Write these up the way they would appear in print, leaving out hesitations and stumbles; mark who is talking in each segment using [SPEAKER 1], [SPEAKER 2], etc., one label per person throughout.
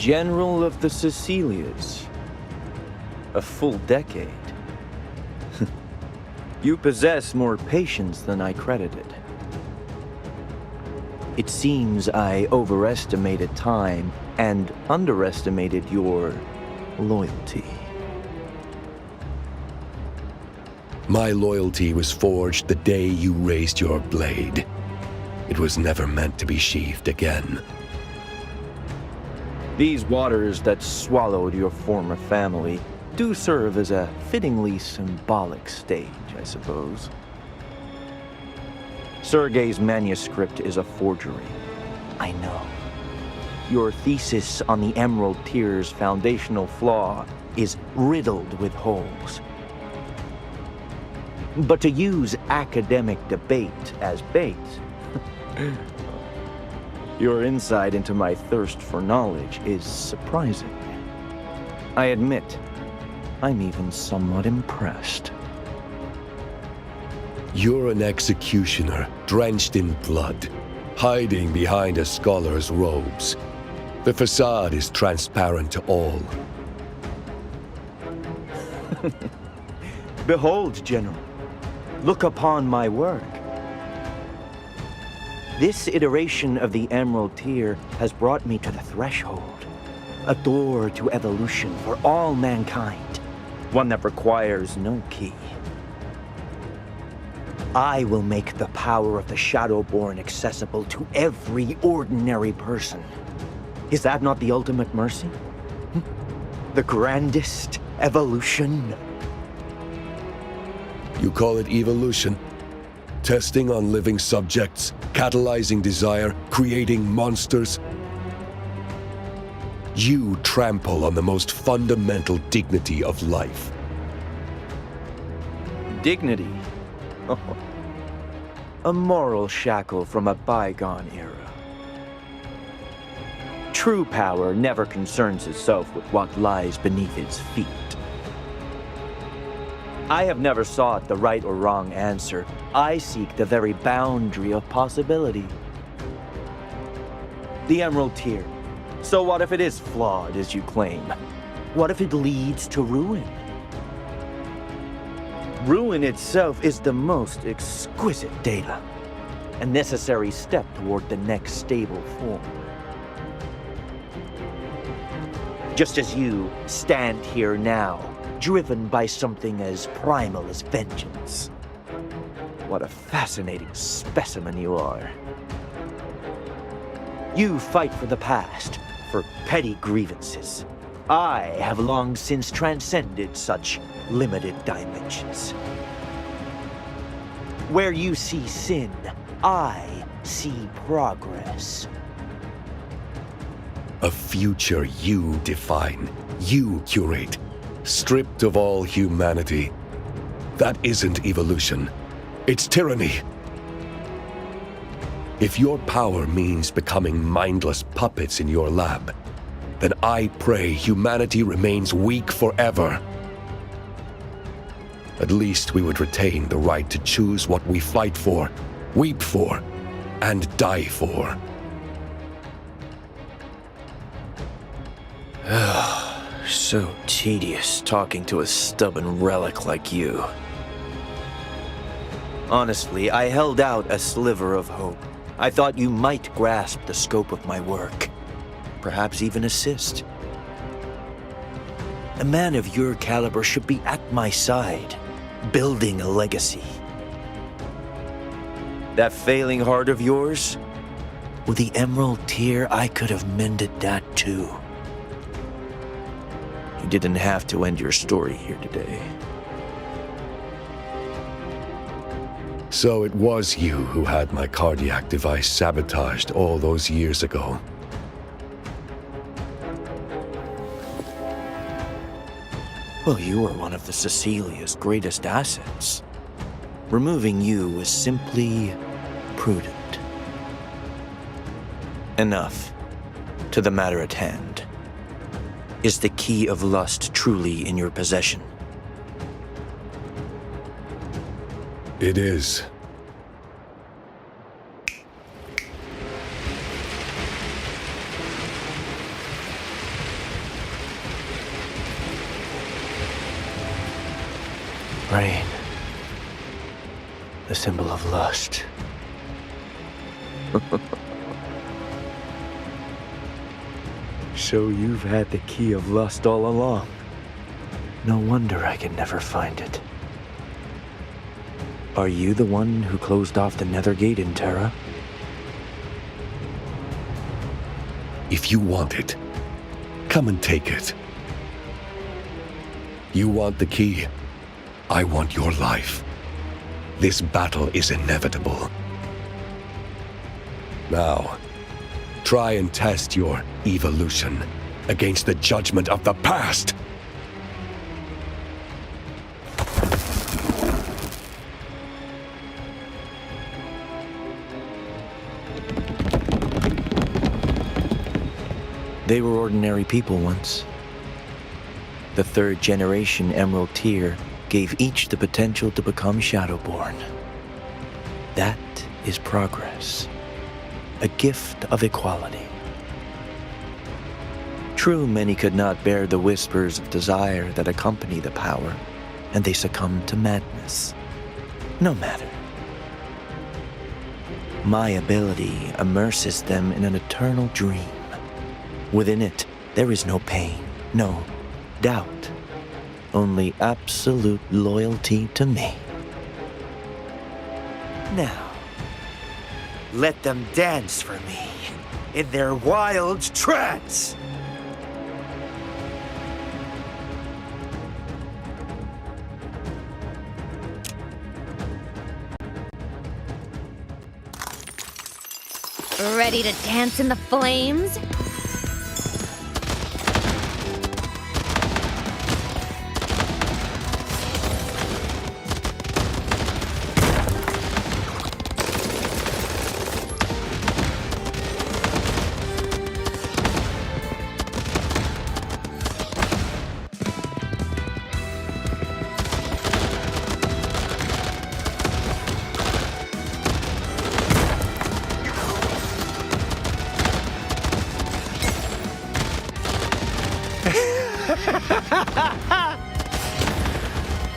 [SPEAKER 1] General of the Cecilias. A full decade. You possess more patience than I credited. It seems I overestimated time and underestimated your loyalty.
[SPEAKER 2] My loyalty was forged the day you raised your blade. It was never meant to be sheathed again.
[SPEAKER 1] These waters that swallowed your former family do serve as a fittingly symbolic stage, I suppose. Sergei's manuscript is a forgery. I know. Your thesis on the Emerald Tier's foundational flaw is riddled with holes. But to use academic debate as bait, your insight into my thirst for knowledge is surprising. I admit, I'm even somewhat impressed.
[SPEAKER 2] You're an executioner, drenched in blood, hiding behind a scholar's robes. The facade is transparent to all.
[SPEAKER 1] Behold, General. Look upon my work. This iteration of the Emerald Tier has brought me to the threshold. A door to evolution for all mankind. One that requires no key. I will make the power of the Shadowborn accessible to every ordinary person. Is that not the ultimate mercy? The grandest evolution?
[SPEAKER 2] You call it evolution? Testing on living subjects, catalyzing desire, creating monsters? You trample on the most fundamental dignity of life.
[SPEAKER 1] Dignity? A moral shackle from a bygone era. True power never concerns itself with what lies beneath its feet. I have never sought the right or wrong answer. I seek the very boundary of possibility. The Emerald Tier. So what if it is flawed, as you claim? What if it leads to ruin? Ruin itself is the most exquisite data, a necessary step toward the next stable form. Just as you stand here now, driven by something as primal as vengeance. What a fascinating specimen you are. You fight for the past, for petty grievances. I have long since transcended such limited dimensions. Where you see sin, I see progress.
[SPEAKER 2] A future you define, you curate, stripped of all humanity. That isn't evolution. It's tyranny. If your power means becoming mindless puppets in your lab, then I pray humanity remains weak forever. At least we would retain the right to choose what we fight for, weep for, and die for.
[SPEAKER 1] So tedious talking to a stubborn relic like you. Honestly, I held out a sliver of hope. I thought you might grasp the scope of my work. Perhaps even assist. A man of your caliber should be at my side, building a legacy. That failing heart of yours? With the Emerald Tier, I could have mended that too. You didn't have to end your story here today.
[SPEAKER 2] So it was you who had my cardiac device sabotaged all those years ago.
[SPEAKER 1] Well, you are one of the Cecilia's greatest assets. Removing you was simply prudent. Enough. To the matter at hand. Is the key of lust truly in your possession?
[SPEAKER 2] It is.
[SPEAKER 1] Rain. The symbol of lust. So you've had the key of lust all along. No wonder I can never find it. Are you the one who closed off the Nether Gate in Terra?
[SPEAKER 2] If you want it, come and take it. You want the key. I want your life. This battle is inevitable. Now, try and test your evolution against the judgment of the past.
[SPEAKER 1] They were ordinary people once. The third generation Emerald Tier gave each the potential to become Shadowborn. That is progress. A gift of equality. True, many could not bear the whispers of desire that accompany the power, and they succumbed to madness. No matter. My ability immerses them in an eternal dream. Within it, there is no pain, no doubt, only absolute loyalty to me. Now, let them dance for me in their wild trance!
[SPEAKER 3] Ready to dance in the flames?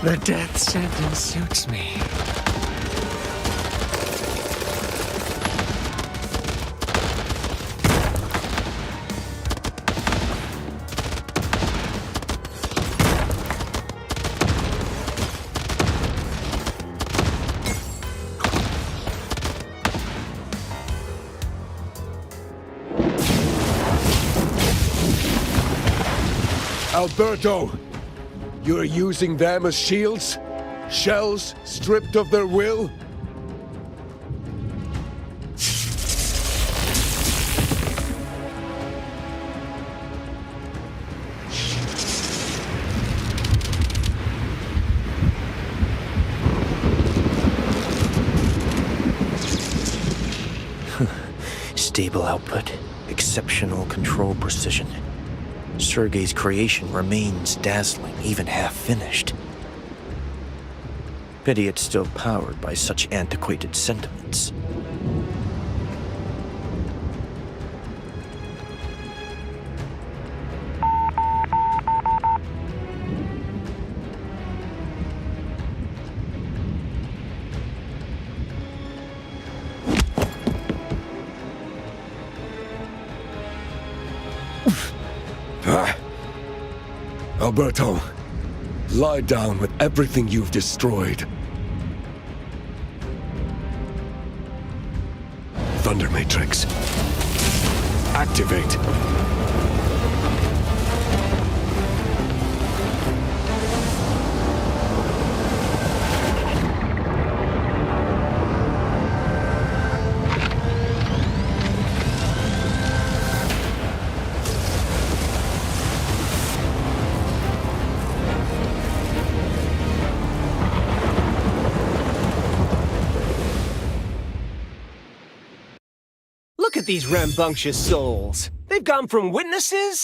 [SPEAKER 4] The death sentence suits me.
[SPEAKER 2] Alberto! You're using them as shields? Shells stripped of their will?
[SPEAKER 1] Stable output, exceptional control precision. Sergei's creation remains dazzling, even half-finished. Pity it's still powered by such antiquated sentiments.
[SPEAKER 2] Alberto, lie down with everything you've destroyed. Thunder Matrix. Activate.
[SPEAKER 4] Look at these rambunctious souls. They've gone from witnesses